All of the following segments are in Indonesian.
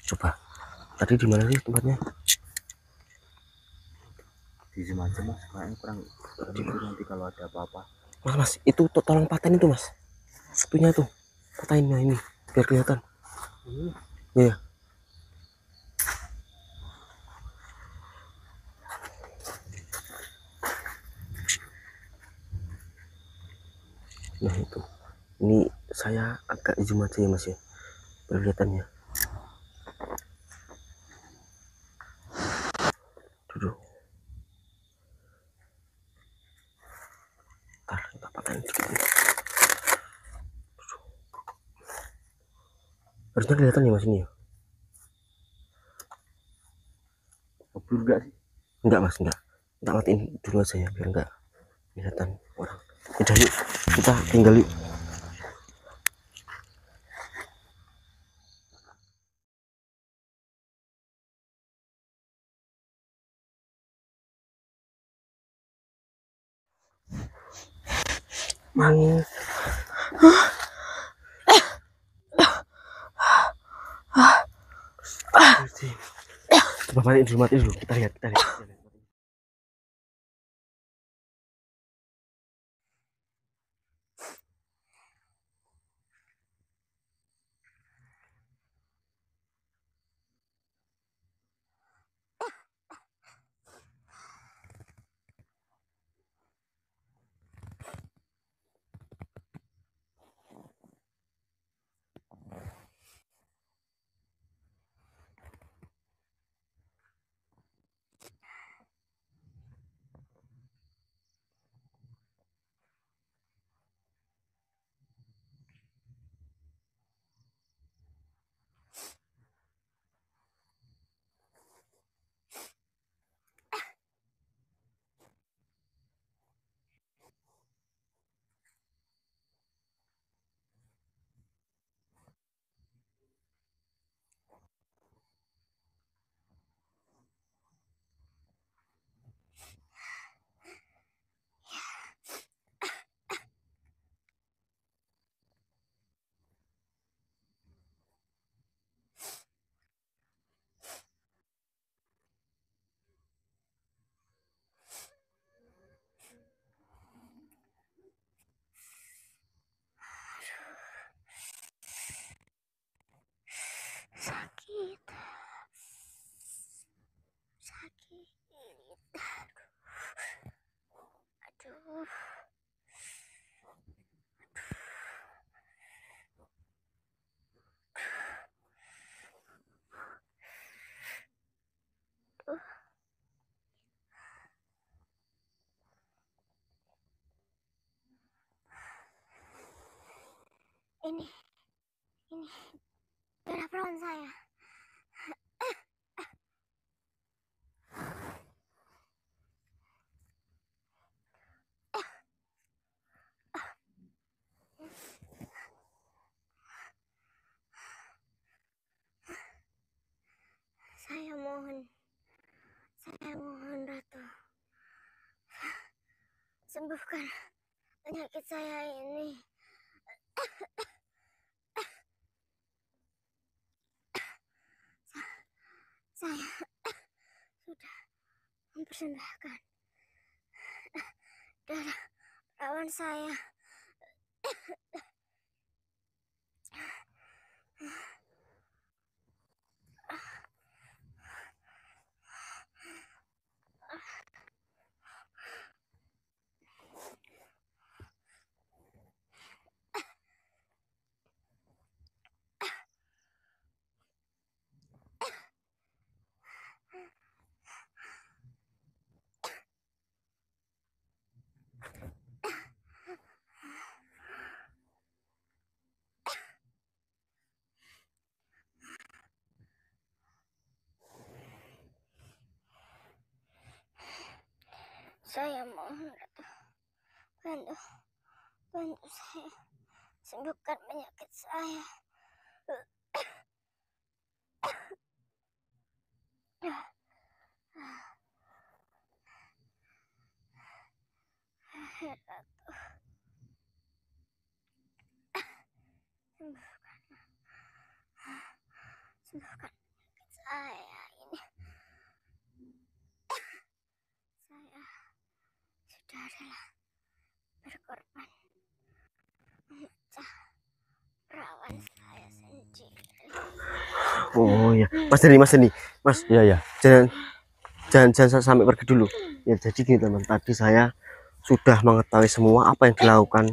Coba tadi di mana sih tempatnya? Di semacam mas, kayaknya kurang itu nanti kalau ada apa-apa. Mas, itu tolong patahin itu mas, itunya tuh patahin ya ini biar kelihatan. Ya. Nah itu, ini saya agak zoom aja ya mas ya, biar kelihatannya. Duduk. Ntar kita patahin sedikit. Harusnya kelihatan ya mas ini ya. Ngeblur gak sih? Enggak mas, enggak. Kita matiin dulu aja ya biar enggak kelihatan orang. Udah yuk, kita tinggal yuk. Mang. Coba matiin dulu, kita lihat. Sakit. Aduh. Ini darah perawan saya. Saya mohon Ratu, sembuhkan penyakit saya ini. Saya sudah mempersembahkan darah perawan saya. Saya mohon Ratu, bantu saya sembuhkan penyakit saya. Ratu, sembuhkan berkorban memecah perawan saya sendiri. Oh ya, Mas, Iya ya. jangan sampai pergi dulu. Ya jadi gini teman, tadi saya sudah mengetahui semua apa yang dilakukan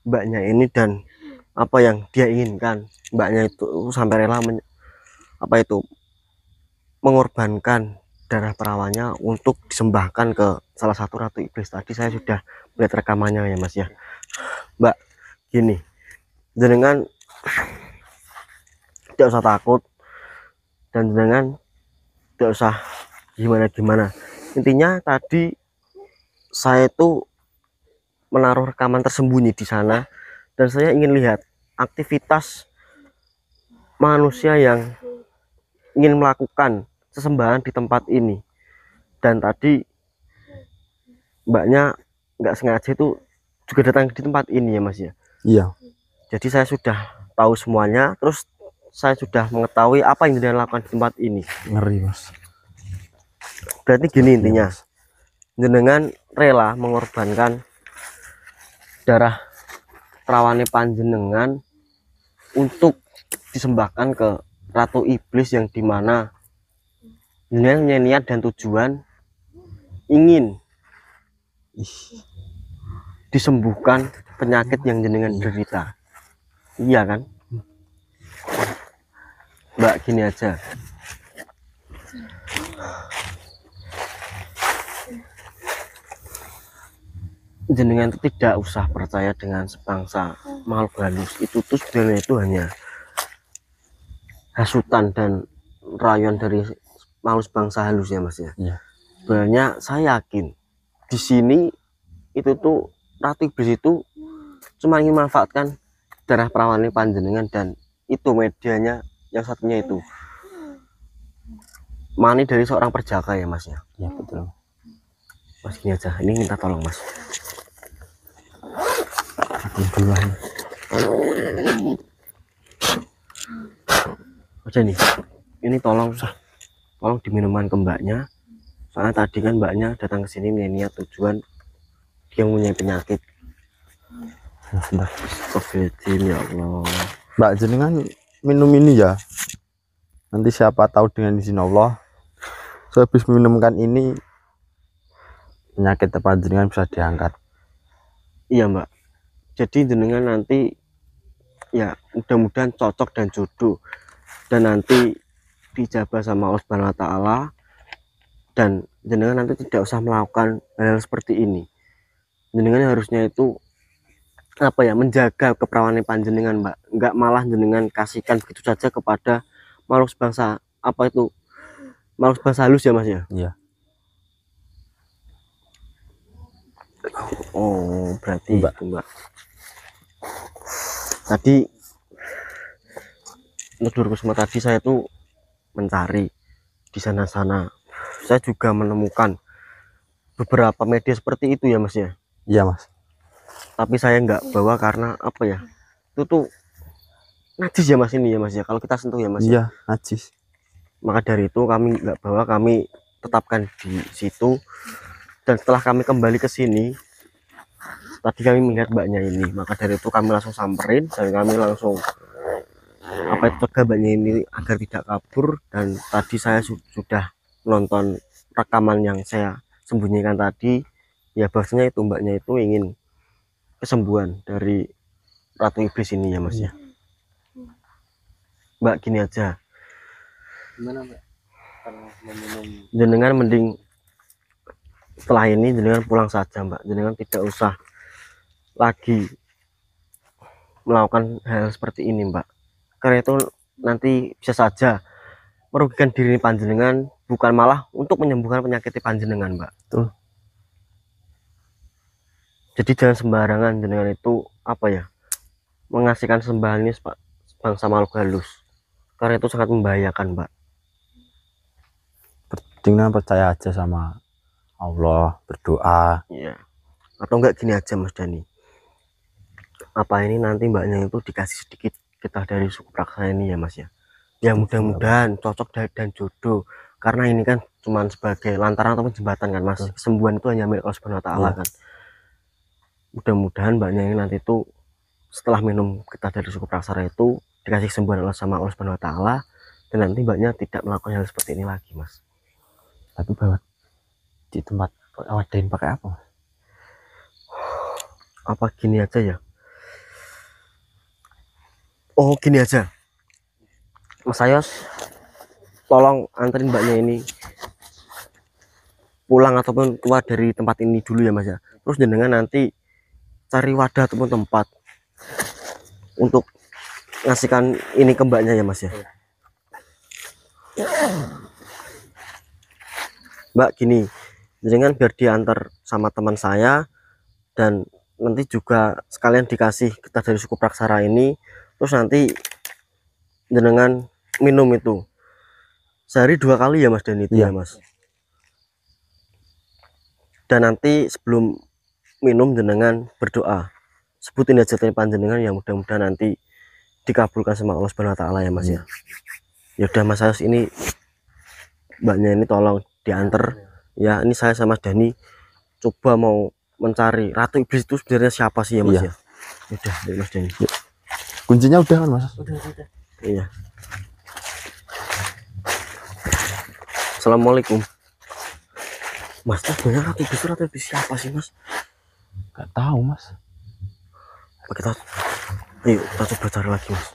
mbaknya ini dan apa yang dia inginkan. Mbaknya itu sampai rela mengorbankan darah perawannya untuk disembahkan ke salah satu ratu iblis. Tadi saya sudah melihat rekamannya ya Mas ya. Mbak, gini, jenengan tidak usah takut dan jenengan tidak usah gimana. Intinya tadi saya itu menaruh rekaman tersembunyi di sana dan saya ingin lihat aktivitas manusia yang ingin melakukan sesembahan di tempat ini. Dan tadi mbaknya nggak sengaja itu juga datang di tempat ini ya Mas ya. Iya. Jadi saya sudah tahu semuanya, terus saya sudah mengetahui apa yang dia lakukan di tempat ini. Ngeri Mas. Berarti gini Iya, intinya, Mas. jenengan rela mengorbankan darah perawane panjenengan untuk disembahkan ke ratu iblis yang dimana jenengan punya niat dan tujuan ingin disembuhkan penyakit yang jenengan derita. Iya kan? Mbak, gini aja. Jenengan itu tidak usah percaya dengan sebangsa makhluk halus. Itu tuh sebenarnya itu hanya hasutan dan rayuan dari makhluk bangsa halus ya Mas ya. Iya. Sebenarnya saya yakin di sini itu tuh ratu iblis itu cuma ingin memanfaatkan darah perawan panjenengan dan itu medianya yang satunya itu mani dari seorang perjaka ya Mas ya. Iya betul. Mas gini aja, ini minta tolong Mas. Aku duluan. Aja nih, ini tolong diminumkan ke mbaknya. Soalnya tadi kan mbaknya datang ke sini niat tujuan dia mempunyai penyakit. Astagfirullahaladzim ya Allah. Mbak jenengan minum ini ya. Nanti siapa tahu dengan izin Allah, saya habis minumkan ini penyakit apa jenengan bisa diangkat. Iya Mbak. Jadi jenengan nanti ya mudah-mudahan cocok dan jodoh dan nanti dijabah sama Allah Subhanahu wa taala dan jenengan nanti tidak usah melakukan hal seperti ini. Jenengan harusnya itu apa ya, menjaga keperawanan panjenengan Mbak, enggak malah jenengan kasihkan begitu saja kepada makhluk bangsa apa itu, makhluk bangsa halus ya Mas ya. Iya. Oh berarti Mbak. itu Mbak. Tadi menurutku semua tadi saya tuh mencari di sana-sana, saya juga menemukan beberapa media seperti itu ya Mas ya. Iya Mas. Tapi saya nggak bawa karena apa ya, itu tuh najis ya Mas ini ya Mas ya, kalau kita sentuh ya Mas ya. Iya najis. Maka dari itu kami nggak bawa, kami tetapkan di situ. Dan setelah kami kembali ke sini, tadi kami melihat mbaknya ini, maka dari itu kami langsung samperin dan kami langsung apa itu cegah mbaknya ini agar tidak kabur. Dan tadi saya sudah nonton rekaman yang saya sembunyikan tadi, ya bahwasanya itu mbaknya itu ingin kesembuhan dari ratu iblis ini ya Mas ya. Mbak gini aja, Gimana Mbak? Kalau meminum jenengan mending setelah ini jenengan pulang saja Mbak, jenengan tidak usah lagi melakukan hal seperti ini Mbak, karena itu nanti bisa saja merugikan diri panjenengan, bukan malah untuk menyembuhkan penyakit panjenengan Mbak. Betul. Jadi jangan sembarangan jenengan itu apa ya, mengasihkan sembahan ini bangsa makhluk halus, karena itu sangat membahayakan Mbak. jenengan percaya aja sama Allah, berdoa. Iya. Atau enggak gini aja Mas Dani, apa ini nanti mbaknya itu dikasih sedikit getah dari suku Praksa ini ya Mas ya. Ya mudah-mudahan cocok dan jodoh, karena ini kan cuman sebagai lantaran atau jembatan kan Mas. Kesembuhan itu hanya milik Allah Subhanahu wa taala kan. mudah-mudahan mbaknya ini nanti tuh setelah minum getah dari suku Praksara itu dikasih sembuhan sama Allah Subhanahu wa taala, dan nanti mbaknya tidak melakukan hal seperti ini lagi, Mas. Tapi bawa di tempat wadain pakai apa, Mas? Apa gini aja ya? Oh, gini aja. Mas Ayos, tolong anterin mbaknya ini pulang ataupun keluar dari tempat ini dulu ya, Mas ya. Terus jenengan nanti cari wadah ataupun tempat untuk ngasihkan ini ke mbaknya ya, Mas ya. Mbak, gini, jenengan biar diantar sama teman saya, dan nanti juga sekalian dikasih getah dari suku Praksara ini. Terus nanti jenengan minum itu sehari 2 kali ya, Mas, dan itu ya, Mas. Dan nanti sebelum minum jenengan berdoa, sebutin aja panjenengan yang mudah-mudahan nanti dikabulkan sama Allah Subhanahu wa taala ya, Mas ya. Ya udah, Mas Ayos, ini mbaknya ini tolong diantar ya. Ini saya sama Dani coba mau mencari Ratu Iblis itu sebenarnya siapa sih ya, Mas ya. Udah, Mas Dani. Kuncinya udah kan, Mas? Udah. Iya. Assalamualaikum. Mas, sebenarnya Ratu Iblis siapa sih, Mas? Gak tahu, Mas. Kita ayo kita coba cari lagi, Mas.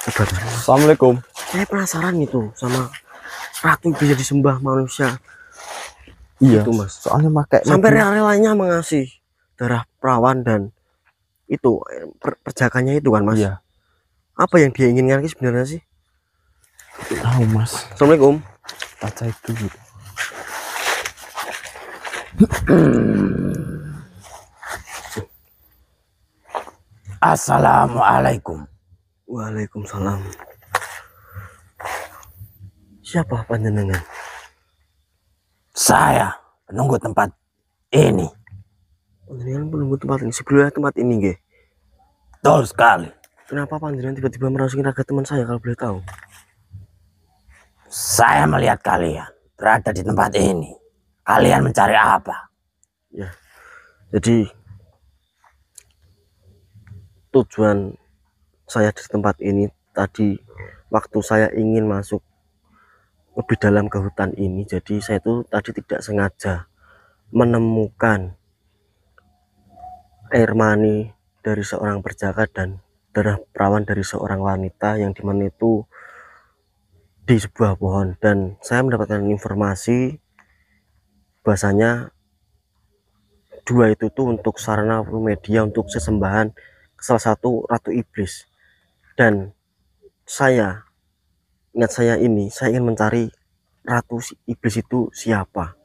Coba cari. Assalamualaikum. Saya penasaran gitu sama Ratu bisa disembah manusia. Iya, Itu, Mas. soalnya pakai Sampai rela-relanya mengasih darah perawan dan itu perjakanya itu kan, Mas. Iya. Apa yang dia inginkan sebenarnya sih? Tahu, Mas. Assalamualaikum. Baca itu gitu. Assalamualaikum. Waalaikumsalam. Siapa panjenengan? Saya penunggu tempat ini. Panjenengan penunggu tempat ini, sebelumnya tempat ini, nggih. Betul sekali. Kenapa panjenengan tiba-tiba merasuki raga teman saya kalau boleh tahu? Saya melihat kalian berada di tempat ini. Kalian mencari apa? Ya. Jadi tujuan saya di tempat ini tadi waktu saya ingin masuk lebih dalam ke hutan ini, jadi saya itu tadi tidak sengaja menemukan air mani dari seorang perjaka dan darah perawan dari seorang wanita yang dimana itu di sebuah pohon, dan saya mendapatkan informasi bahasanya dua itu tuh untuk sarana media untuk sesembahan salah satu Ratu Iblis. Dan niat saya ini, saya ingin mencari Ratu Iblis itu siapa.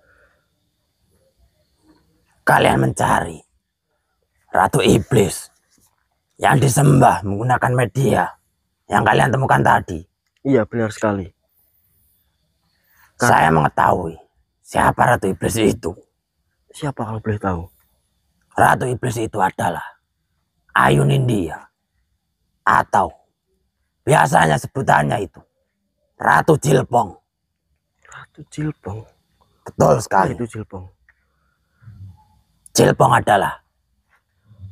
Kalian mencari Ratu Iblis yang disembah menggunakan media yang kalian temukan tadi. Iya, benar sekali. Saya mengetahui siapa Ratu Iblis itu. Siapa kalau boleh tahu? Ratu Iblis itu adalah Ayu Nindya, atau biasanya sebutannya itu Ratu Jilpong. Ratu Jilpong. Betul sekali. Itu Jilpong. Jilpong adalah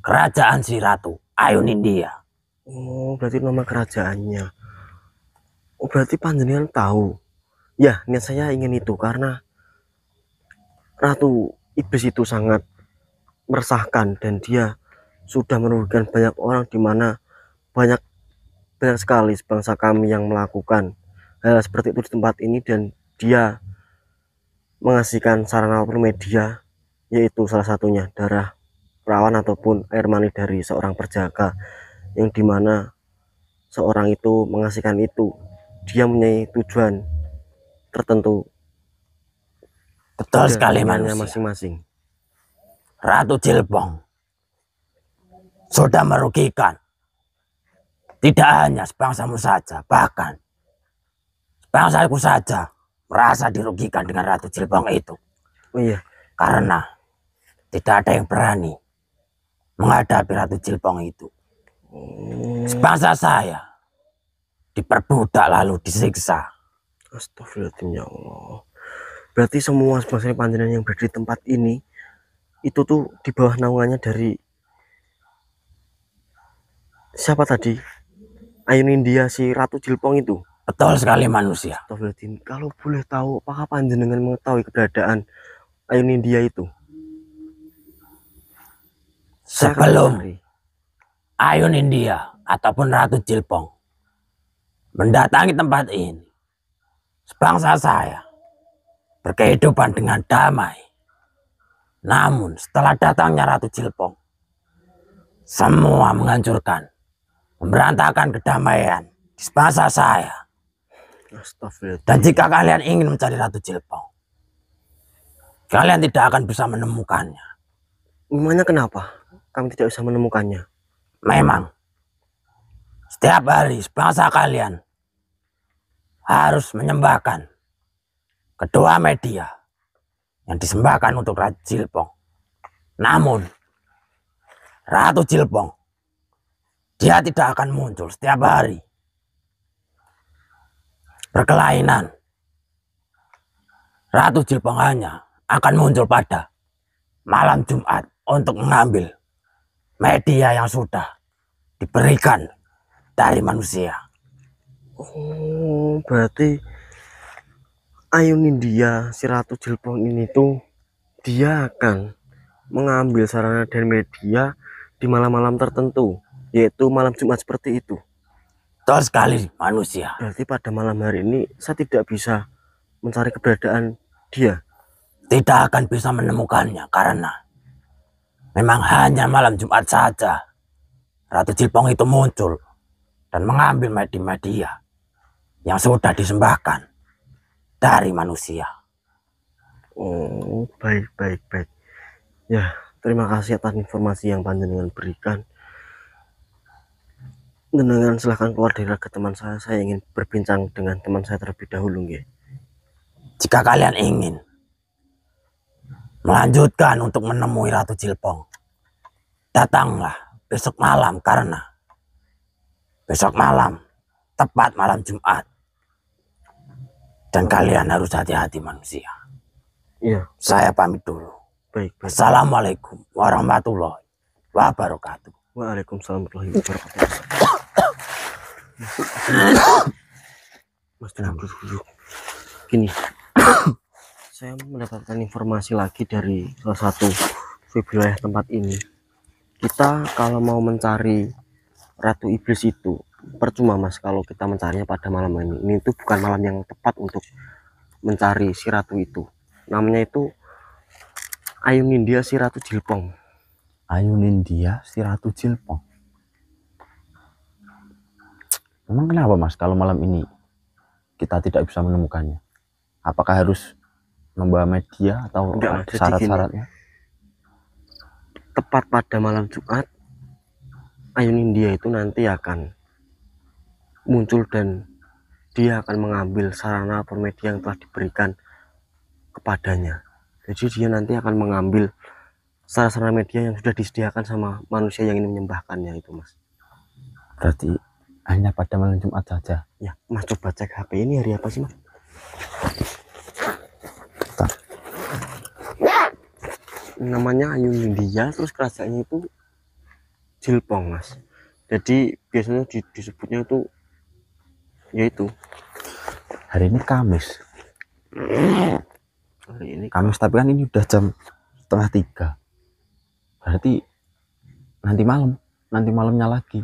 kerajaan si Ratu Ayu Nindya. Oh, berarti nama kerajaannya. Oh, berarti panjenengan tahu. Ya, niat saya ingin itu karena Ratu Iblis itu sangat meresahkan dan dia sudah merugikan banyak orang, di mana banyak sekali bangsa kami yang melakukan hal seperti itu di tempat ini, dan dia mengasihkan sarana media, yaitu salah satunya darah perawan ataupun air mani dari seorang perjaka, yang dimana seorang itu mengasihkan itu dia mempunyai tujuan tertentu. Betul sekali, manusia. Masing-masing. Ratu Jilpong sudah merugikan tidak hanya sebangsamu saja, bahkan sebangsaku saja merasa dirugikan dengan Ratu Jilpong itu. Oh iya, karena tidak ada yang berani menghadapi Ratu Jilpong itu. Sebangsa saya diperbudak lalu disiksa. Astagfirullahaladzim, ya Allah. Berarti semua sebenarnya panjenengan yang berada di tempat ini itu tuh di bawah naungannya dari siapa tadi? Ayun India, si Ratu Jilpong itu. Betul sekali manusia. Astagfirullahaladzim. Kalau boleh tahu, apakah panjenengan mengetahui keberadaan Ayun India itu? Saya akan Sebelum mencari. Ayun India ataupun Ratu Jilpong mendatangi tempat ini, sebangsa saya berkehidupan dengan damai. Namun setelah datangnya Ratu Jilpong, semua menghancurkan, memberantakan kedamaian di sebangsa saya. Astagfirullah. Dan jika kalian ingin mencari Ratu Jilpong, kalian tidak akan bisa menemukannya. Memangnya kenapa kami tidak bisa menemukannya? Memang setiap hari sebangsa kalian harus menyembahkan kedua media yang disembahkan untuk Ratu Jilpong. Namun Ratu Jilpong, dia tidak akan muncul setiap hari. Berkelainan. Ratu Jilpong hanya akan muncul pada malam Jumat untuk mengambil media yang sudah diberikan dari manusia. Oh, berarti Ayun India, si Ratu Jilpong ini tuh dia akan mengambil sarana dan media di malam-malam tertentu, yaitu malam Jumat seperti itu. Betul sekali manusia. Berarti pada malam hari ini saya tidak bisa mencari keberadaan dia. Tidak akan bisa menemukannya karena memang hanya malam Jumat saja Ratu Jilpong itu muncul dan mengambil media yang sudah disembahkan dari manusia. Oh, baik. Ya, terima kasih atas informasi yang panjenengan berikan. Dengan silahkan keluar dari raga teman saya. Saya ingin berbincang dengan teman saya terlebih dahulu, nggih. Jika kalian ingin melanjutkan untuk menemui Ratu Jilpong, datanglah besok malam karena besok malam tepat malam Jumat. Dan kalian harus hati-hati manusia. Iya, Saya pamit dulu. baik. Assalamualaikum warahmatullahi wabarakatuh. Waalaikumsalam warahmatullahi wabarakatuh. Mas, duduk. Gini, saya mendapatkan informasi lagi dari salah satu wilayah tempat ini. Kita kalau mau mencari Ratu Iblis itu percuma, Mas, kalau kita mencarinya pada malam ini. Ini itu bukan malam yang tepat untuk mencari si ratu itu. Namanya itu Ayun India, si Ratu Jilpong. Ayun India, si Ratu Jilpong. Memang kenapa Mas kalau malam ini kita tidak bisa menemukannya? Apakah harus membawa media atau Enggak, jadi syarat-syaratnya? Tepat pada malam Jumat, Ayun India itu nanti akan muncul dan dia akan mengambil sarana atau media yang telah diberikan kepadanya. Jadi dia nanti akan mengambil sarana media yang sudah disediakan sama manusia yang ingin menyembahkannya itu, Mas. Berarti hanya pada malam Jumat saja. Ya, Mas coba cek HP ini hari apa sih, Mas? Bentar. Namanya Ayun India, terus kerajaannya itu Jilpong, Mas. Jadi biasanya disebutnya itu yaitu Hari ini Kamis. hari ini Kamis, tapi kan ini udah jam 2:30. Berarti nanti malamnya lagi,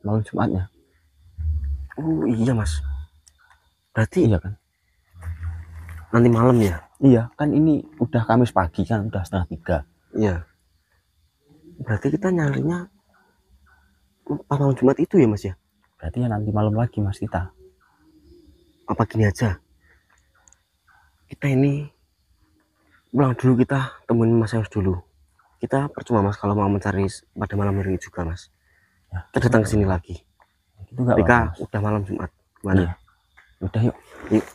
malam Jumatnya. oh iya, Mas, berarti Iya kan? nanti malam ya. Iya kan, ini udah Kamis pagi kan, udah 2:30. Iya, berarti kita nyarinya pas malam Jumat itu ya, Mas ya. Berarti ya nanti malam lagi Mas kita. Apa gini aja, kita ini pulang dulu, kita temuin Mas Yos dulu. Kita percuma, Mas, kalau mau mencari pada malam hari juga, Mas. Ya, Kita datang ke sini lagi itu enggak ketika apa-apa, Mas. udah malam Jumat. Gimana? Iya. Udah yuk. Yuk.